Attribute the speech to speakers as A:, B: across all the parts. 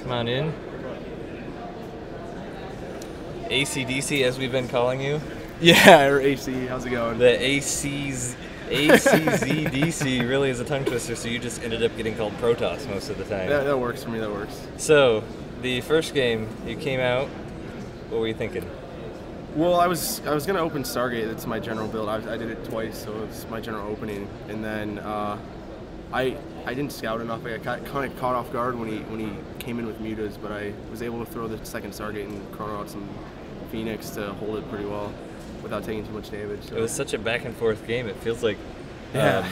A: Come on in. ACdC, as we've been calling you.
B: Yeah, or AC. How's it going?
A: The ACzDC really is a tongue twister, so you just ended up getting called Protoss most of the time.
B: That works for me. That works.
A: So, the first game, you came out. What were you thinking?
B: Well, I was gonna open Stargate. That's my general build. I did it twice, so it's my general opening. And then I didn't scout enough. I got kind of caught off guard when he came in with mutas, but I was able to throw the second Stargate and chrono out some Phoenix to hold it pretty well without taking too much damage. So.
A: It was such a back and forth game. It feels like.
B: Yeah.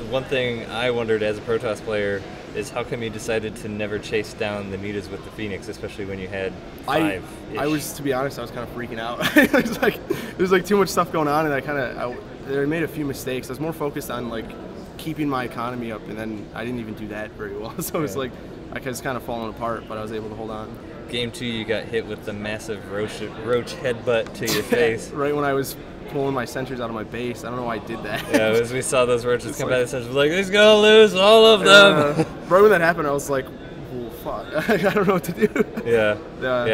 A: One thing I wondered as a Protoss player is how come you decided to never chase down the mutas with the Phoenix, especially when you had 5.
B: I was, to be honest, I was kind of freaking out. It was like too much stuff going on, and I made a few mistakes. I was more focused on like keeping my economy up, and then I didn't even do that very well. So it was like I was kind of falling apart, but I was able to hold on.
A: Game 2, you got hit with the massive roach headbutt to your face.
B: Right when I was pulling my sentries out of my base. I don't know why I did that.
A: Yeah, as we saw those roaches come by the sentries, like, he's gonna lose all of them.
B: Right when that happened, I was like, well, fuck, I don't know what to do.
A: Yeah,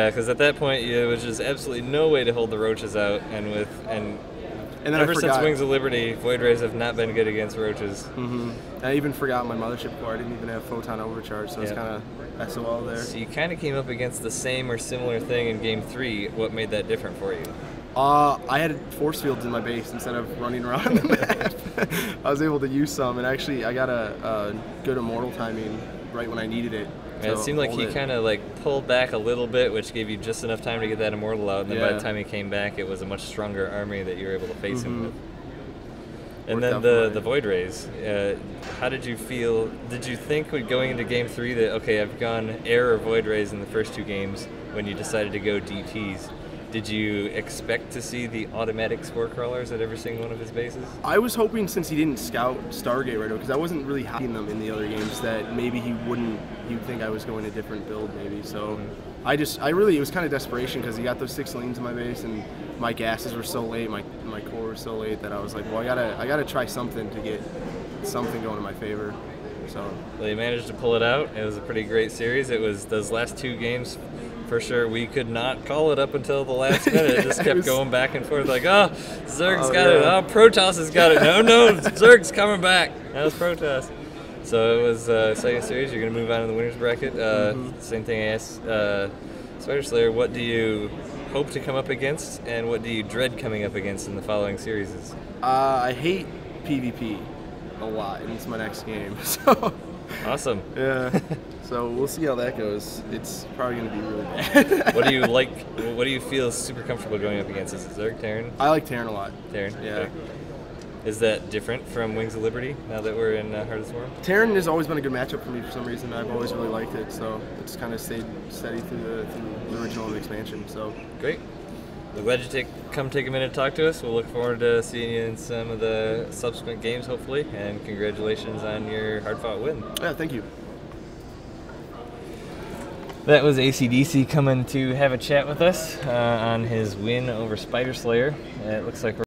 A: because at that point, there was just absolutely no way to hold the roaches out, and then ever since Wings of Liberty, Void Rays have not been good against roaches.
B: I even forgot my mothership core. I didn't even have photon overcharge, so it's kind of SOL there.
A: So you kind of came up against the same or similar thing in Game 3. What made that different for you?
B: I had force fields in my base instead of running around the map. I was able to use some, and actually I got a good immortal timing right when I needed it.
A: Yeah, it seemed like he kind of like pulled back a little bit, which gave you just enough time to get that immortal out, and then by the time he came back, it was a much stronger army that you were able to face him with. And then the Void Rays, how did you feel? Did you think going into Game 3 that, okay, I've gone air or Void Rays in the first 2 games when you decided to go DTs? Did you expect to see the automatic spore crawlers at every single one of his bases?
B: I was hoping, since he didn't scout Stargate right away, because I wasn't really hiding them in the other games, that maybe he'd think I was going a different build maybe. So it was kind of desperation, because he got those 6 lanes in my base, and my gases were so late, my core was so late, that I was like, well, I gotta try something to get something going in my favor. So.
A: Well, you managed to pull it out. It was a pretty great series. It was those last 2 games. For sure, we could not call it up until the last minute. It just kept going back and forth, like, oh, Zerg's got it. Oh, Protoss has got it. No, Zerg's coming back. That was Protoss. So it was second series. You're going to move on to the winners bracket. Same thing I asked Spider Slayer. What do you hope to come up against, and what do you dread coming up against in the following series?
B: I hate PvP a lot, and it's my next game. So.
A: Awesome.
B: Yeah. So we'll see how that goes. It's probably going to be really bad.
A: What do you like? What do you feel super comfortable going up against? Is it Zerg, Terran?
B: I like Terran a lot.
A: Terran?
B: Yeah.
A: Okay. Is that different from Wings of Liberty now that we're in Heart of the Swarm?
B: Terran has always been a good matchup for me for some reason. I've always really liked it, so it's kind of stayed steady through the original and the expansion. So
A: great. We're glad you come take a minute to talk to us. We'll look forward to seeing you in some of the subsequent games, hopefully, and congratulations on your hard-fought win.
B: Yeah, thank you.
A: That was ACdC coming to have a chat with us on his win over Spider Slayer. It looks like we're